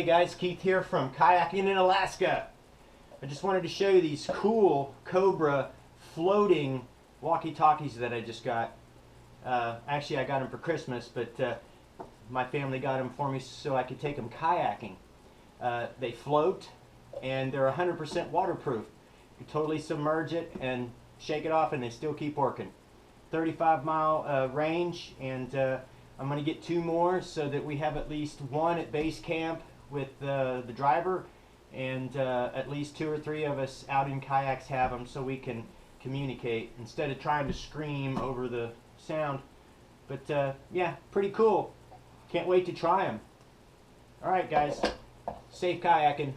Hey guys, Keith here from Kayaking in Alaska. I just wanted to show you these cool Cobra floating walkie-talkies that I just got. Actually, I got them for Christmas, but my family got them for me so I could take them kayaking. They float, and they're 100% waterproof. You totally submerge it and shake it off, and they still keep working. 35-mile range, and I'm going to get 2 more so that we have at least 1 at base camp with the driver, and at least 2 or 3 of us out in kayaks have them so we can communicate instead of trying to scream over the sound. But yeah, pretty cool. Can't wait to try them. Alright guys, safe kayaking.